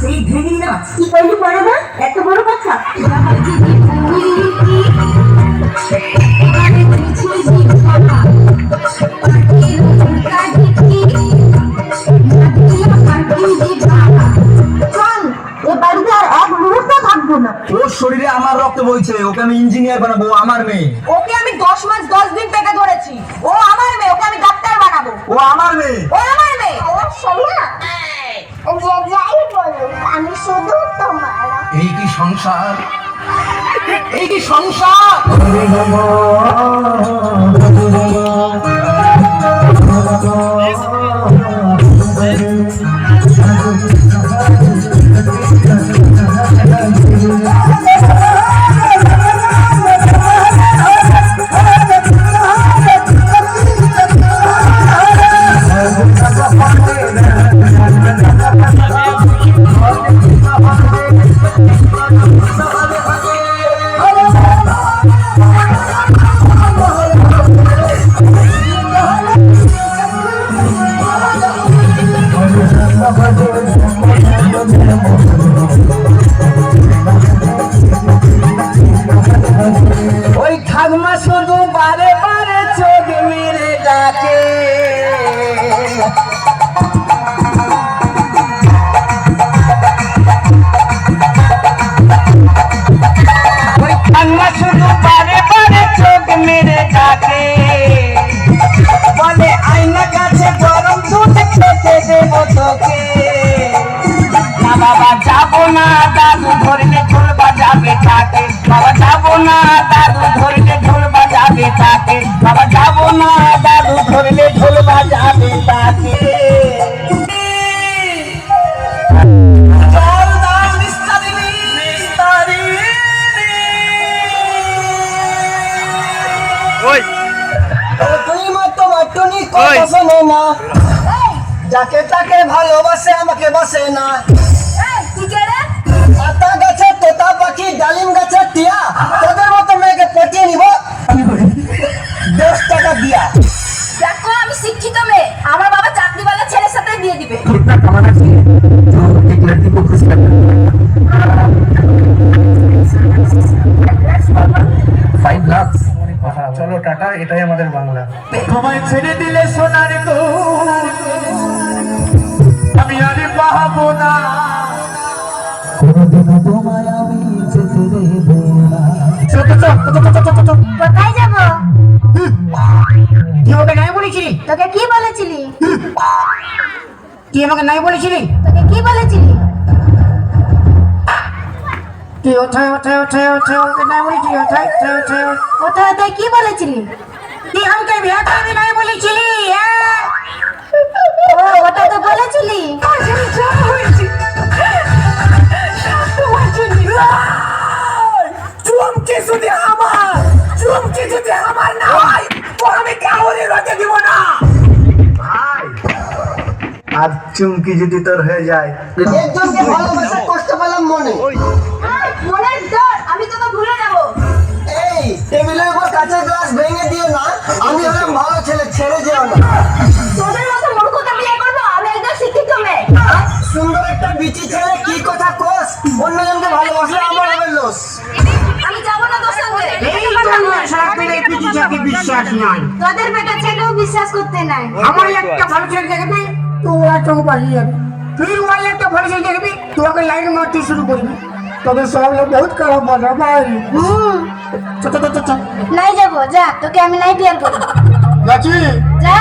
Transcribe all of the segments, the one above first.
সেই ভেঙে না কি করলি পরে না এত বড় কথা ওর শরীরে আমার রক্ত বইছে, ওকে আমি ইঞ্জিনিয়ার বানাবো, আমার মেয়ে। ওকে আমি 10 মাস 10 দিন পেটে ধরেছি, ও আমার মেয়ে, ওকে আমি ডাক্তার বানাবো। ও আমার মেয়ে, ও আমার মেয়ে। যাই বলো আমি শুধু তোমার। এই কি সংসার, এই কি সংসার। ওই ঠাকুমা শুধু বারে বারে চোখ মেরে ডাকে, ওই ঠাকুমা শুধু বারে বারে চোখ মেরে ডাকে, বলে আয়না কাছে গরম দুধ খেতে দেবো তোকে। না বাবা যাবো না, দাদু ধরলে ঢোল বাজাবে তাকে। বাবা যাবো না, দাদু ধরলে ঢোল বাজাবে তাকে। বাবা যাবো না, দাদু ধরলে ঢোল বাজাবে তাকে। তুই মতো মাটুনি কথা শোনে না, যাকে তাকে ভালোবাসে আমাকে বাসে না। পাতা গাছে তোতা পাখি, ডালিম গাছে টিয়া, তোদের মতো মেয়েকে পটিয়ে নিব 10 টাকা দিয়া। দেখো আমি শিক্ষিত মেয়ে, আমার বাবা চাকরিওয়ালা ছেলের সাথে বিয়ে দিবে। চলো টাটা, এটাই আমাদের বাংলা। তোমায় ছেড়ে দিলে সোনার গো আমি আর পাবো না, কোনদিনও তোমায় আমি যেতে দেব না। কোথায় যাবো? তুই আমাকে নাই বলেছিলি? তোকে কি বলেছিলি? তুই আমাকে নাই বলেছিলি? তোকে কি বলেছিলি? তুই ওঠায় ওঠায় ওঠায় ওঠায় ওকে নাই বলেছিলি? ওঠায় ওঠায় ওঠায় কোথায় কোথায় কি বলেছিলি? তুই আমাকে বিয়ে করবি নাই বলেছিলি? ও ওটা তো বলেছিলি। চুমকি যদি আমার, চুমকি যদি আমার না হয় তো আমি কাউরে রতে দিব না। আর চুমকি যদি তোর হয়ে যায়, একজনকে ভালোবাসা কষ্ট পেলাম মনে, মনের জোর আমি তোকে ভুলে যাবো। এই টেবিলের উপর কাঁচের গ্লাস ভেঙে দিও না, আমি হলাম ভালো ছেলে, ছেড়ে যেও না। তোদের মতো মূর্খকে বিয়ে করবো, আমি একজন শিক্ষিত মেয়ে। সুন্দর একটা বিচি ছেলে কি কথা কোস, অন্যজনকে ভালোবাসলে আমার হবে লস। আমি যাবো না তোর সঙ্গে। বিশ্বাস নাই, তোদের বেটা ছেলেও বিশ্বাস করতে নাই। আমার একটা ভালো ছেলে দেখবি তোরা চোখ পালিয়ে যাবে, তুই ওই একটা ভালো ছেলে দেখবি তোকে লাইন মারতে শুরু করবি, তবে সব লোক বহুত খারাপ বাজা ভাই। নাই যাবো, যা তোকে আমি নাই বিয়ার করবো। যাচ্ছি যা।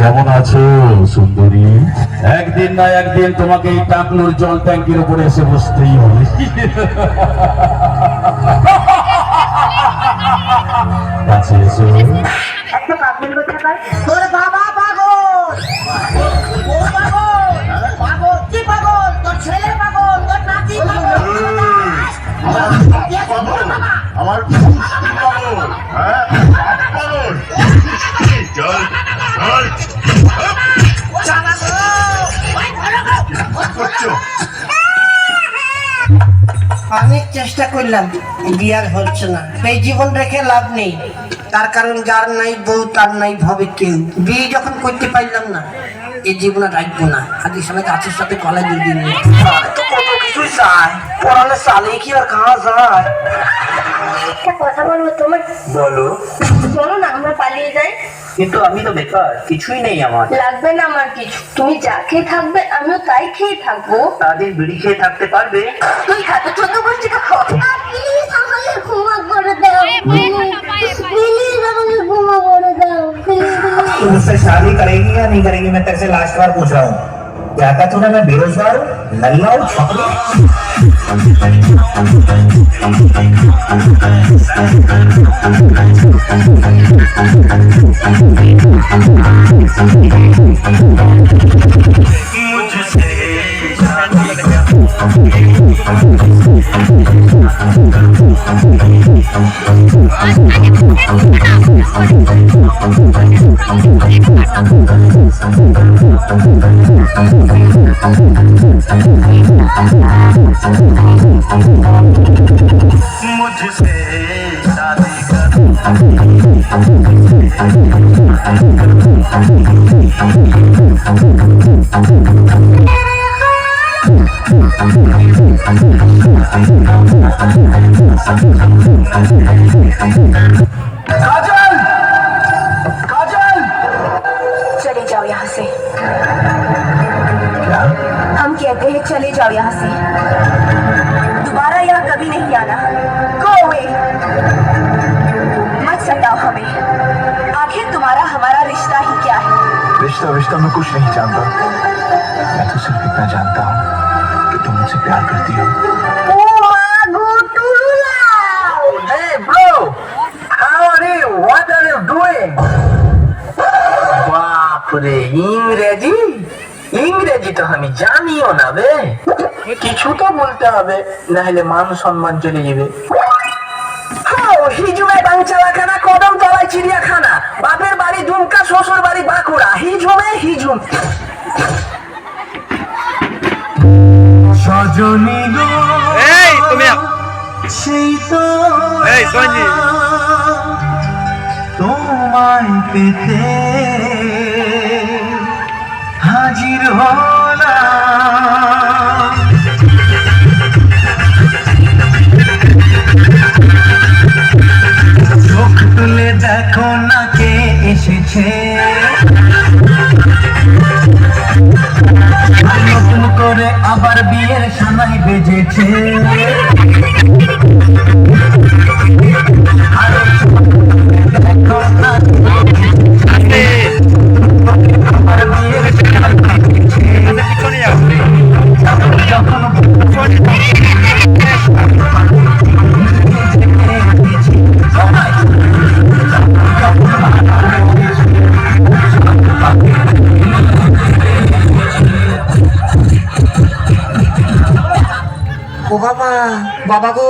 কেমন আছো সুন্দরী? একদিন না একদিন তোমাকে এই টাকনুর জল ট্যাঙ্কির উপরে এসে বসতেই হবে। কাছে এসো। একটা পাগল কোথাকার। তোর বাবা পাগল, ও পাগল, পাগল কি পাগল? তোর ছেলে পাগল, তোর নাতি পাগল। আমার পাগল, হ্যাঁ পাগল। চল চল। অনেক চেষ্টা করলাম, বিয়ার হচ্ছে না। এই জীবন রেখে লাভ নেই, তার কারণ যার নাই বউ তার নাই ভবে কেউ। বিয়ে যখন করতে পারলাম না, এই জীবনে রাখবো না। আগে সময় গাছের সাথে কলাই দিয়ে দিন। কত কিছু চায়, পড়ালে চালে কি আর খাওয়া যায়? একটা কথা বলবো তোমার। বলো। চলো না আমরা পালিয়ে যাই। কিন্তু আমি তো বেকার, কিছুই নেই আমার। লাগবে না আমার কিছু, তুমি যা খেয়ে থাকবে আমিও তাই খেয়ে থাকবো। সারাদিন বিড়ি খেয়ে থাকতে পারবে? তুই খাতে 14 বছর খাও। প্লিজ আমাকে ক্ষমা করে দাও, প্লিজ আমাকে ক্ষমা করে দাও, প্লিজ। तू मुझसे शादी करेगी या नहीं करेगी? मैं तेरे से लास्ट बार पूछ रहा हूँ। कहता तू ना मैं बेरोजगार हूँ, नल्ला हूँ, छपरी। काजल, काजल, चले जाओ यहाँ से। क्या? हम कहते हैं चले जाओ यहाँ से, दोबारा यहाँ कभी नहीं आना। Go away। मत सताओ हमें, आखिर तुम्हारा हमारा रिश्ता ही क्या है? रिश्ता रिश्ता मैं कुछ नहीं जानता। मैं तो सिर्फ इतना जानता हूँ कि तुम मुझसे प्यार करती हो। Hey bro, how are you? What are you doing? বাপরে, ইংরেজি ইংরেজি তো আমি জানিও না বে। কিছু তো বলতে হবে, না হলে মান সম্মান চলে যাবে। হিজুমে বাঞ্চালাখানা, কদম তলায় চিড়িয়াখানা, বাপের বাড়ি দুমকা, শ্বশুর বাড়ি বাঁকুড়া। হিজুমে হিজুম। সজনী গো, এই তুমি সেই তো এই সঞ্জি তোমায় পেতে হাজির হলাম। চোখ তুলে দেখো না কে এসেছে, নতুন করে আবার বিয়ের সানাই বেজেছে। দেখো না আবার বিয়ের সানাই বেজেছে। পিছনে যাও। যখন ও বাবা, বাবা গো,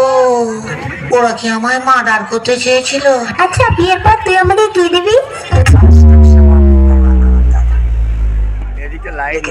ওরা কি আমায় মার্ডার করতে চেয়েছিল? আচ্ছা বিয়ের পর তুই আমাকে কি দিবি? এদিকে লাইট